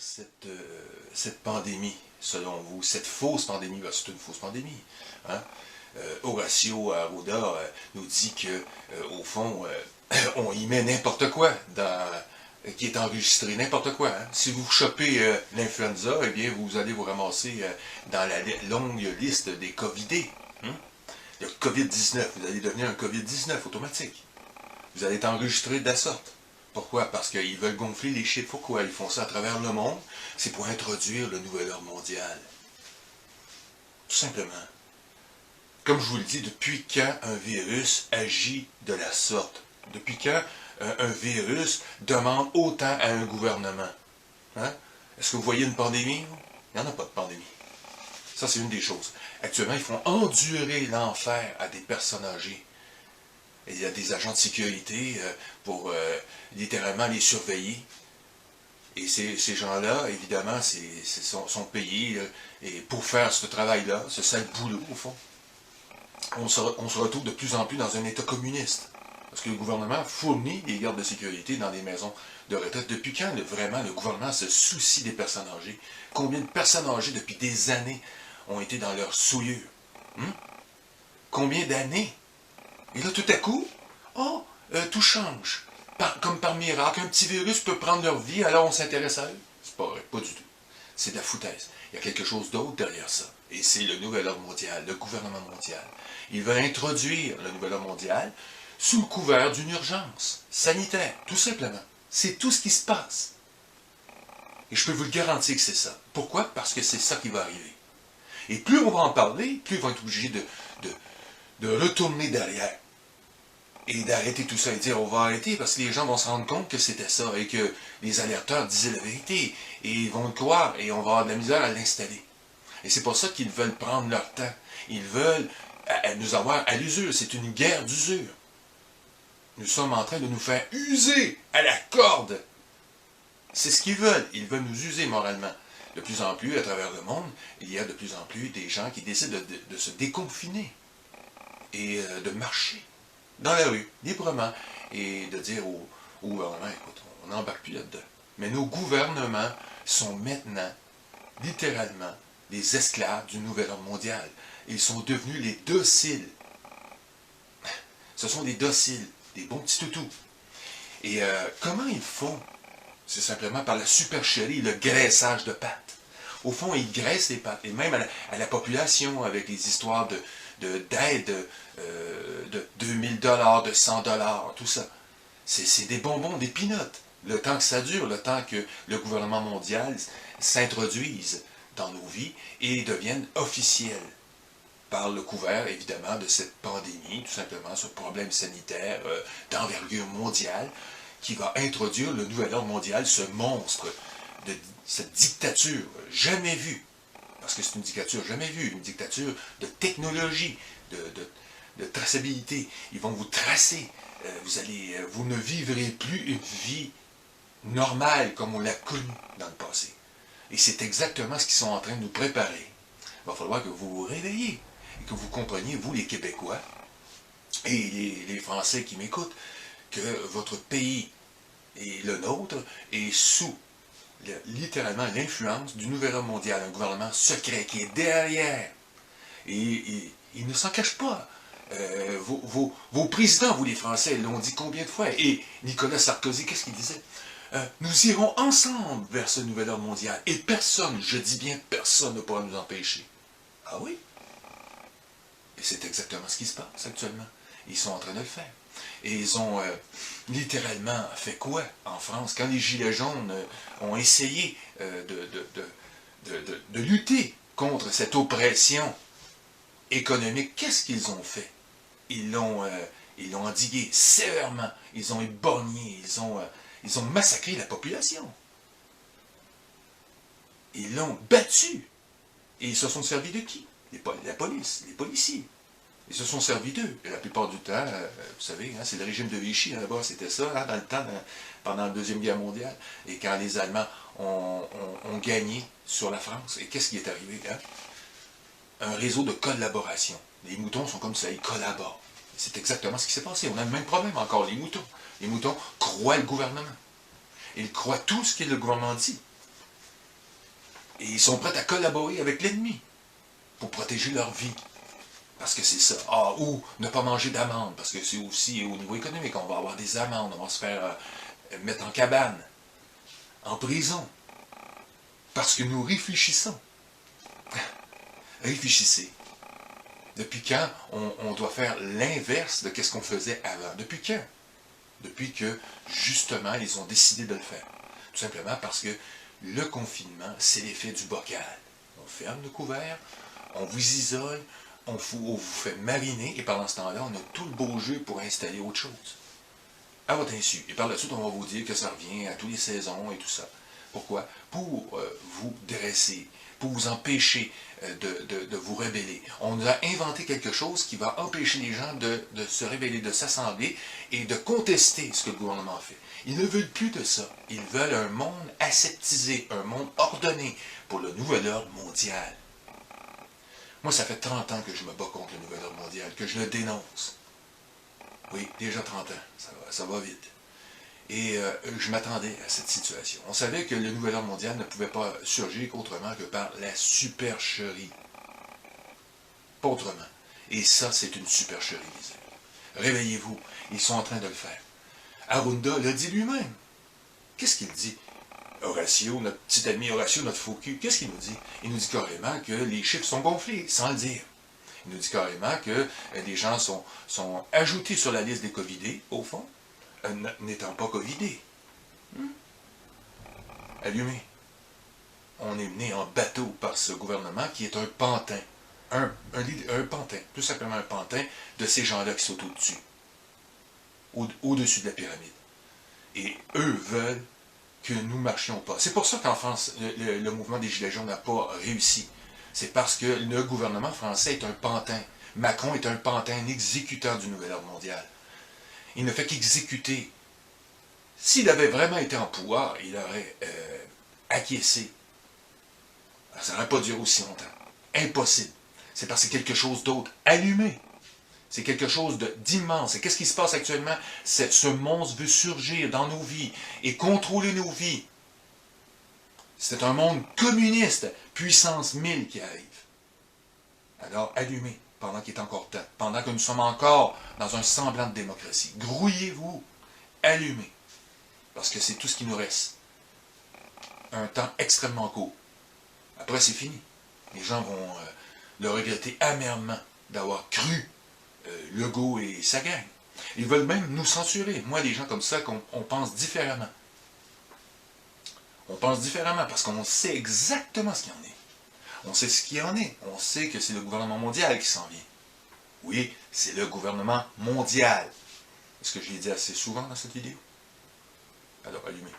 cette pandémie, selon vous, cette fausse pandémie? Ben, c'est une fausse pandémie. Hein? Horacio Arruda nous dit que, au fond, on y met n'importe quoi qui est enregistré, n'importe quoi. Hein? Si vous chopez l'influenza, eh bien, vous allez vous ramasser dans la longue liste des Covidés. Hein? Le COVID-19, vous allez devenir un COVID-19 automatique. Vous allez être enregistré de la sorte. Pourquoi? Parce qu'ils veulent gonfler les chiffres. Pourquoi? Ils font ça à travers le monde. C'est pour introduire le nouvel ordre mondial. Tout simplement. Comme je vous le dis, depuis quand un virus agit de la sorte? Depuis quand un virus demande autant à un gouvernement? Hein? Est-ce que vous voyez une pandémie? Il n'y en a pas de pandémie. Ça, c'est une des choses. Actuellement, ils font endurer l'enfer à des personnes âgées. Et il y a des agents de sécurité pour littéralement les surveiller. Et ces gens-là, évidemment, sont payés et pour faire ce travail-là, ce sale boulot, au fond. On se retrouve de plus en plus dans un État communiste. Parce que le gouvernement fournit des gardes de sécurité dans des maisons de retraite. Depuis quand, vraiment, le gouvernement se soucie des personnes âgées? Combien de personnes âgées, depuis des années, ont été dans leur souillure? Combien d'années? Et là, tout à coup, tout change. Comme par miracle, un petit virus peut prendre leur vie, alors on s'intéresse à eux. C'est pas vrai, pas du tout. C'est de la foutaise. Il y a quelque chose d'autre derrière ça. Et c'est le nouvel ordre mondial, le gouvernement mondial. Il va introduire le nouvel ordre mondial sous le couvert d'une urgence sanitaire, tout simplement. C'est tout ce qui se passe. Et je peux vous le garantir que c'est ça. Pourquoi? Parce que c'est ça qui va arriver. Et plus on va en parler, plus ils vont être obligés de retourner derrière. Et d'arrêter tout ça et dire on va arrêter parce que les gens vont se rendre compte que c'était ça et que les alerteurs disaient la vérité. Et ils vont le croire et on va avoir de la misère à l'installer. Et c'est pour ça qu'ils veulent prendre leur temps. Ils veulent nous avoir à l'usure. C'est une guerre d'usure. Nous sommes en train de nous faire user à la corde. C'est ce qu'ils veulent. Ils veulent nous user moralement. De plus en plus, à travers le monde, il y a de plus en plus des gens qui décident de se déconfiner et de marcher dans la rue, librement, et de dire au gouvernement, écoute, on n'embarque plus là-dedans. Mais nos gouvernements sont maintenant, littéralement, des esclaves du nouvel ordre mondial. Ils sont devenus les dociles. Ce sont des dociles, des bons petits toutous. Et comment ils font? C'est simplement par la supercherie, le graissage de pattes. Au fond, ils graissent les pattes, et même à la population, avec les histoires d'aide de 2000 $, de 100 $, tout ça. C'est des bonbons, des peanuts. Le temps que ça dure, le temps que le gouvernement mondial s'introduise dans nos vies et devienne officiel par le couvert, évidemment, de cette pandémie, tout simplement, ce problème sanitaire d'envergure mondiale qui va introduire le nouvel ordre mondial, ce monstre, cette dictature jamais vue. Parce que c'est une dictature jamais vue, une dictature de technologie, de traçabilité. Ils vont vous tracer. Vous ne vivrez plus une vie normale comme on l'a connue dans le passé. Et c'est exactement ce qu'ils sont en train de nous préparer. Il va falloir que vous vous réveillez et que vous compreniez, vous les Québécois et les Français qui m'écoutent, que votre pays et le nôtre est sous littéralement l'influence du nouvel ordre mondial, un gouvernement secret qui est derrière. Et il ne s'en cache pas. Vos présidents, vous les Français, l'ont dit combien de fois? Et Nicolas Sarkozy, qu'est-ce qu'il disait? Nous irons ensemble vers ce nouvel ordre mondial. Et personne, je dis bien personne, ne pourra nous empêcher. Ah oui? Et c'est exactement ce qui se passe actuellement. Ils sont en train de le faire. Et ils ont littéralement fait quoi en France? Quand les Gilets jaunes ont essayé de lutter contre cette oppression économique, qu'est-ce qu'ils ont fait? Ils l'ont endigué sévèrement. Ils ont éborgné, ils ont massacré la population. Ils l'ont battu. Et ils se sont servis de qui? La police, les policiers. Ils se sont servis d'eux. Et la plupart du temps, vous savez, hein, c'est le régime de Vichy là-bas, c'était ça, hein, dans le temps, pendant la Deuxième Guerre mondiale. Et quand les Allemands ont gagné sur la France, et qu'est-ce qui est arrivé? Hein? Un réseau de collaboration. Les moutons sont comme ça, ils collaborent. C'est exactement ce qui s'est passé. On a le même problème encore, les moutons. Les moutons croient le gouvernement. Ils croient tout ce que le gouvernement dit. Et ils sont prêts à collaborer avec l'ennemi pour protéger leur vie. Parce que c'est ça. Ah, ou ne pas manger d'amandes, parce que c'est aussi au niveau économique. On va avoir des amendes, on va se faire mettre en cabane, en prison. Parce que nous réfléchissons. Réfléchissez. Depuis quand on doit faire l'inverse de ce qu'on faisait avant? Depuis quand? Depuis que, justement, ils ont décidé de le faire. Tout simplement parce que le confinement, c'est l'effet du bocal. On ferme le couvert, on vous isole, on vous fait mariner, et pendant ce temps-là, on a tout le beau jeu pour installer autre chose. À votre insu. Et par la suite, on va vous dire que ça revient à toutes les saisons et tout ça. Pourquoi? Pour vous dresser, pour vous empêcher de vous rébeller. On a inventé quelque chose qui va empêcher les gens de se rébeller, de s'assembler et de contester ce que le gouvernement fait. Ils ne veulent plus de ça. Ils veulent un monde aseptisé, un monde ordonné pour le nouvel ordre mondial. Moi, ça fait 30 ans que je me bats contre le nouvel ordre mondial, que je le dénonce. Oui, déjà 30 ans, ça va vite. Et je m'attendais à cette situation. On savait que le nouvel ordre mondial ne pouvait pas surgir autrement que par la supercherie. Pas autrement. Et ça, c'est une supercherie, les amis. Réveillez-vous, ils sont en train de le faire. Arruda l'a dit lui-même. Qu'est-ce qu'il dit? Horacio, notre petit ami Horacio, notre faux cul, qu'est-ce qu'il nous dit? Il nous dit carrément que les chiffres sont gonflés, sans le dire. Il nous dit carrément que des gens sont ajoutés sur la liste des Covidés, au fond, n'étant pas Covidés. Allumé. On est mené en bateau par ce gouvernement qui est un pantin. Un pantin, tout simplement un pantin de ces gens-là qui sont au-dessus. Au-dessus de la pyramide. Et eux veulent que nous ne marchions pas. C'est pour ça qu'en France, le mouvement des Gilets jaunes n'a pas réussi. C'est parce que le gouvernement français est un pantin. Macron est un pantin, un exécutant du nouvel ordre mondial. Il ne fait qu'exécuter. S'il avait vraiment été en pouvoir, il aurait acquiescé. Ça n'aurait pas duré aussi longtemps. Impossible. C'est parce que c'est quelque chose d'autre. Allumé. C'est quelque chose d'immense. Et qu'est-ce qui se passe actuellement? Ce monstre veut surgir dans nos vies et contrôler nos vies. C'est un monde communiste, puissance 1000 qui arrive. Alors, allumez pendant qu'il est encore temps, pendant que nous sommes encore dans un semblant de démocratie. Grouillez-vous, allumez, parce que c'est tout ce qui nous reste. Un temps extrêmement court. Après, c'est fini. Les gens vont le regretter amèrement d'avoir cru Legault et sa gang. Ils veulent même nous censurer. Moi, des gens comme ça, on pense différemment. On pense différemment parce qu'on sait exactement ce qu'il en est. On sait ce qu'il en est. On sait que c'est le gouvernement mondial qui s'en vient. Oui, c'est le gouvernement mondial. Est-ce que je l'ai dit assez souvent dans cette vidéo? Alors, allumez.